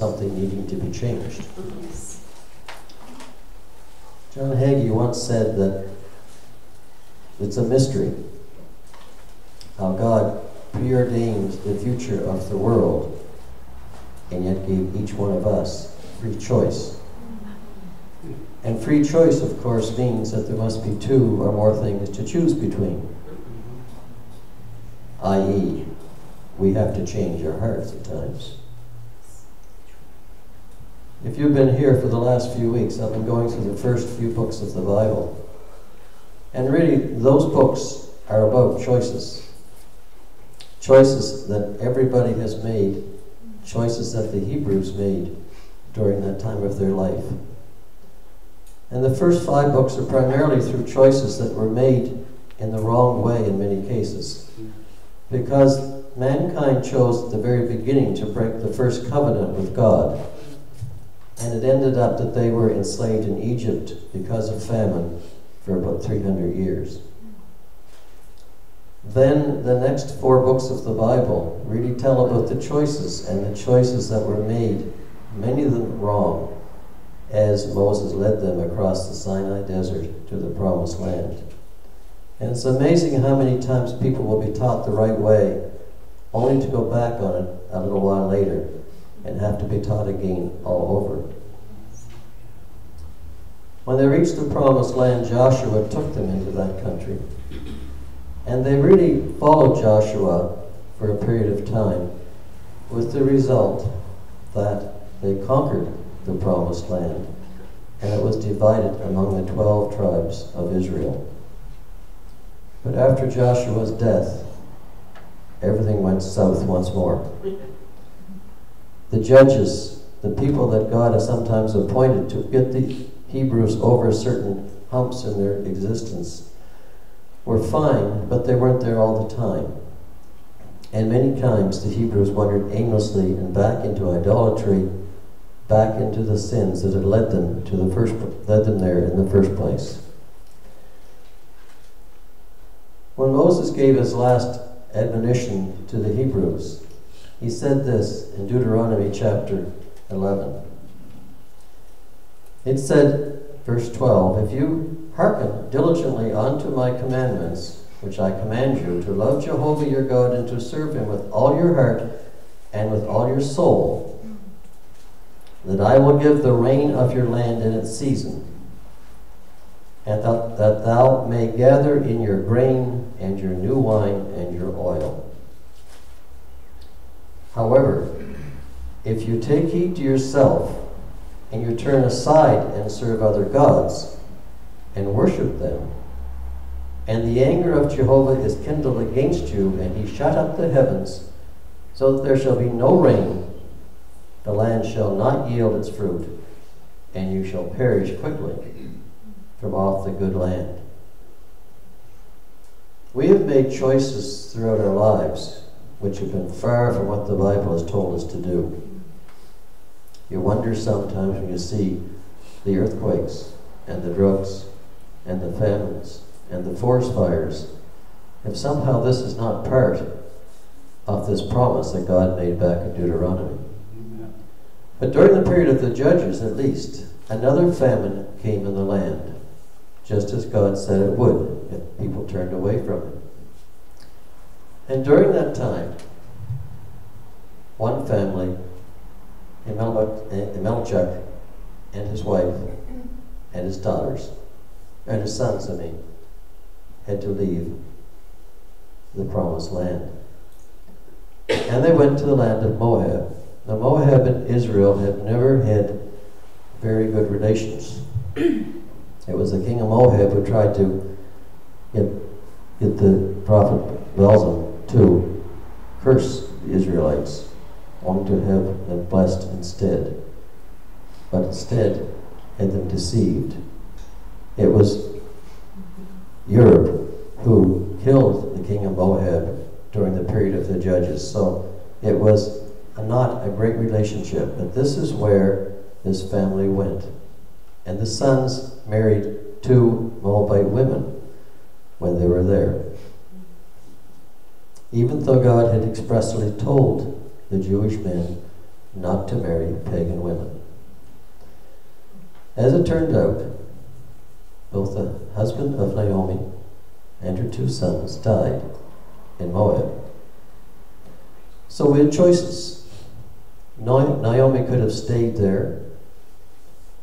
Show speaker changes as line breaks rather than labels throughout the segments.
something needing to be changed. John Hagee once said that it's a mystery how God preordained the future of the world and yet gave each one of us free choice. And free choice, of course, means that there must be two or more things to choose between. I.e., we have to change our hearts at times. If you've been here for the last few weeks, I've been going through the first few books of the Bible. And really, those books are about choices. Choices that everybody has made, choices that the Hebrews made during that time of their life. And the first 5 books are primarily through choices that were made in the wrong way in many cases. Because mankind chose at the very beginning to break the first covenant with God. And it ended up that they were enslaved in Egypt because of famine for about 300 years. Then the next 4 books of the Bible really tell about the choices and the choices that were made, many of them wrong, as Moses led them across the Sinai Desert to the Promised Land. And it's amazing how many times people will be taught the right way, only to go back on it a little while later and have to be taught again all over. When they reached the Promised Land, Joshua took them into that country. And they really followed Joshua for a period of time, with the result that they conquered the Promised Land, and it was divided among the 12 tribes of Israel. But after Joshua's death, everything went south once more. The judges, the people that God has sometimes appointed to get the Hebrews over certain humps in their existence, were fine, but they weren't there all the time. And many times the Hebrews wandered aimlessly and back into idolatry, back into the sins that had led them there in the first place. When Moses gave his last admonition to the Hebrews, he said this in Deuteronomy chapter 11. It said, verse 12, "If you hearken diligently unto my commandments, which I command you, to love Jehovah your God and to serve him with all your heart and with all your soul, that I will give the rain of your land in its season, and that thou may gather in your grain and your new wine and your oil. However, if you take heed to yourself, and you turn aside and serve other gods, and worship them, and the anger of Jehovah is kindled against you, and he shut up the heavens, so that there shall be no rain, the land shall not yield its fruit, and you shall perish quickly from off the good land." We have made choices throughout our lives which have been far from what the Bible has told us to do. You wonder sometimes when you see the earthquakes and the droughts and the famines and the forest fires, if somehow this is not part of this promise that God made back in Deuteronomy. Amen. But during the period of the Judges, at least, another famine came in the land, just as God said it would if people turned away from him. And during that time, one family, Elimelech and his wife and his daughters, and his sons, had to leave the Promised Land. And they went to the land of Moab. Now, Moab and Israel had never had very good relations. It was the king of Moab who tried to get the prophet Balaam to curse the Israelites, only to have them blessed instead. But instead, had them deceived. It was Europe who killed the king of Moab during the period of the Judges. So it was not a great relationship. But this is where this family went. And the sons married 2 Moabite women when they were there. Even though God had expressly told the Jewish men not to marry pagan women. As it turned out, both the husband of Naomi and her 2 sons died in Moab. So we had choices. Naomi could have stayed there,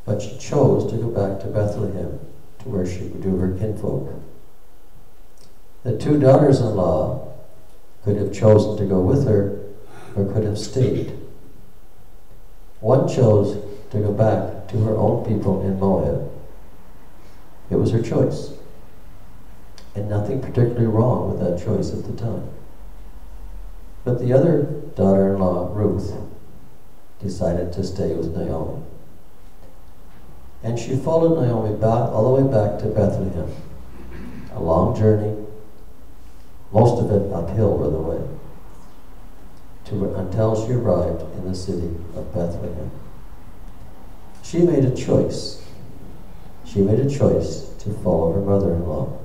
but she chose to go back to Bethlehem, to where she would do her kinfolk. The 2 daughters-in-law could have chosen to go with her, or could have stayed. One chose to go back to her own people in Moab. It was her choice, and nothing particularly wrong with that choice at the time. But the other daughter-in-law, Ruth, decided to stay with Naomi. And she followed Naomi back, all the way back to Bethlehem. A long journey, most of it uphill, by the way, until she arrived in the city of Bethlehem. She made a choice. She made a choice to follow her mother-in-law.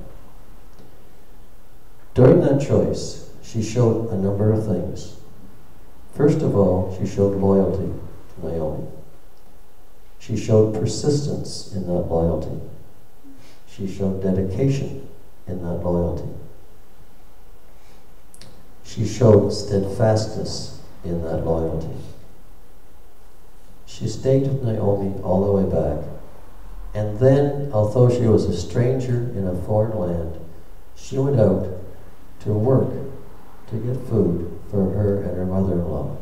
During that choice, she showed a number of things. First of all, she showed loyalty to Naomi. She showed persistence in that loyalty. She showed dedication in that loyalty. She showed steadfastness in that loyalty. She stayed with Naomi all the way back. And then, although she was a stranger in a foreign land, she went out to work to get food for her and her mother-in-law.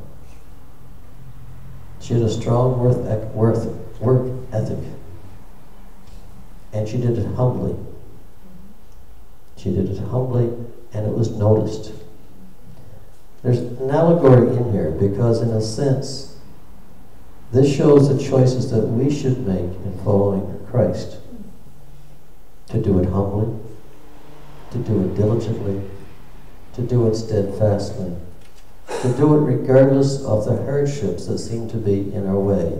She had a strong work ethic, and she did it humbly. She did it humbly, and it was noticed. There's an allegory in here because, in a sense, this shows the choices that we should make in following Christ. To do it humbly, to do it diligently, to do it steadfastly, to do it regardless of the hardships that seem to be in our way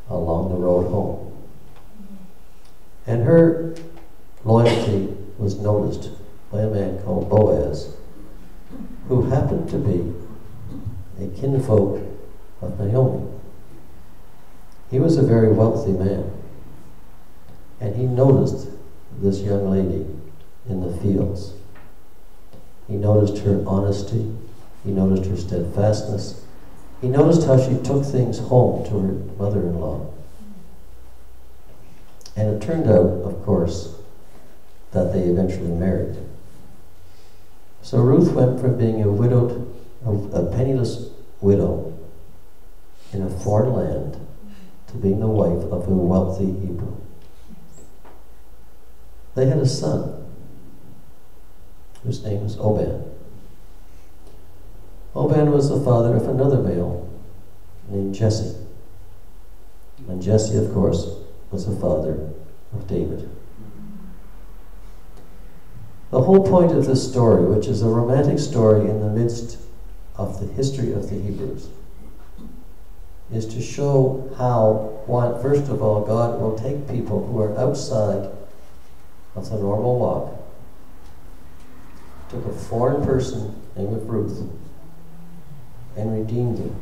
along the road home. And her loyalty was noticed by a man called Boaz, who happened to be a kinfolk of Naomi. He was a very wealthy man, and he noticed this young lady in the fields. He noticed her honesty, he noticed her steadfastness, he noticed how she took things home to her mother-in-law. And it turned out, of course, that they eventually married. So Ruth went from being a penniless widow in a foreign land to being the wife of a wealthy Hebrew. They had a son whose name was Obed. Obed was the father of another male named Jesse. And Jesse, of course, was the father of David. The whole point of this story, which is a romantic story in the midst of the history of the Hebrews, is to show how, first of all, God will take people who are outside of the normal walk. Took a foreign person named Ruth and redeemed them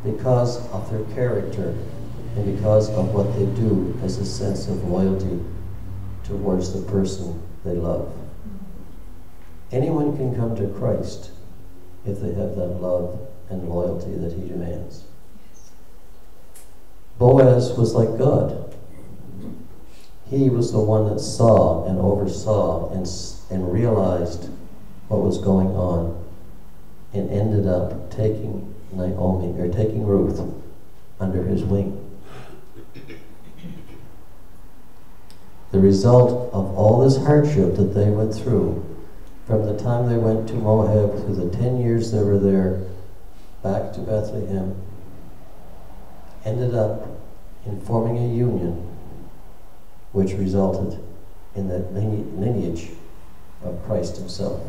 because of their character and because of what they do as a sense of loyalty towards the person they love. Anyone can come to Christ if they have that love and loyalty that he demands. Boaz was like God. He was the one that saw and oversaw and realized what was going on and ended up taking taking Ruth under his wing. The result of all this hardship that they went through, from the time they went to Moab through the 10 years they were there, back to Bethlehem, ended up in forming a union which resulted in the lineage of Christ himself.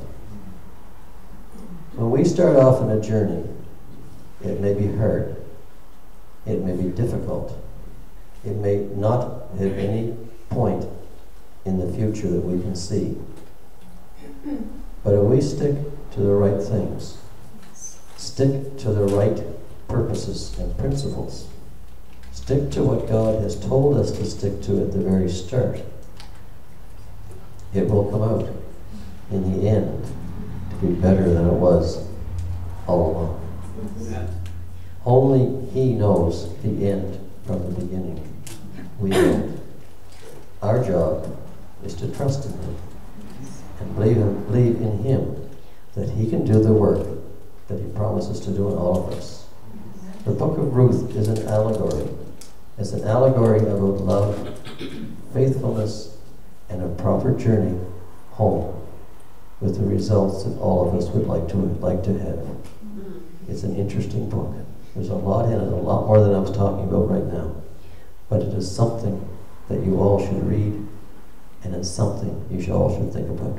When we start off on a journey, it may be hard, it may be difficult, it may not have any point in the future that we can see. But if we stick to the right things, stick to the right purposes and principles. Stick to what God has told us to stick to at the very start. It will come out in the end to be better than it was all along. Only He knows the end from the beginning. We don't. Our job is to trust in Him and believe in Him that He can do the work that He promises to do in all of us. The book of Ruth is an allegory. It's an allegory about love, faithfulness, and a proper journey home with the results that all of us would like to have. It's an interesting book. There's a lot in it, a lot more than I was talking about right now. But it is something that you all should read, and it's something you all should think about.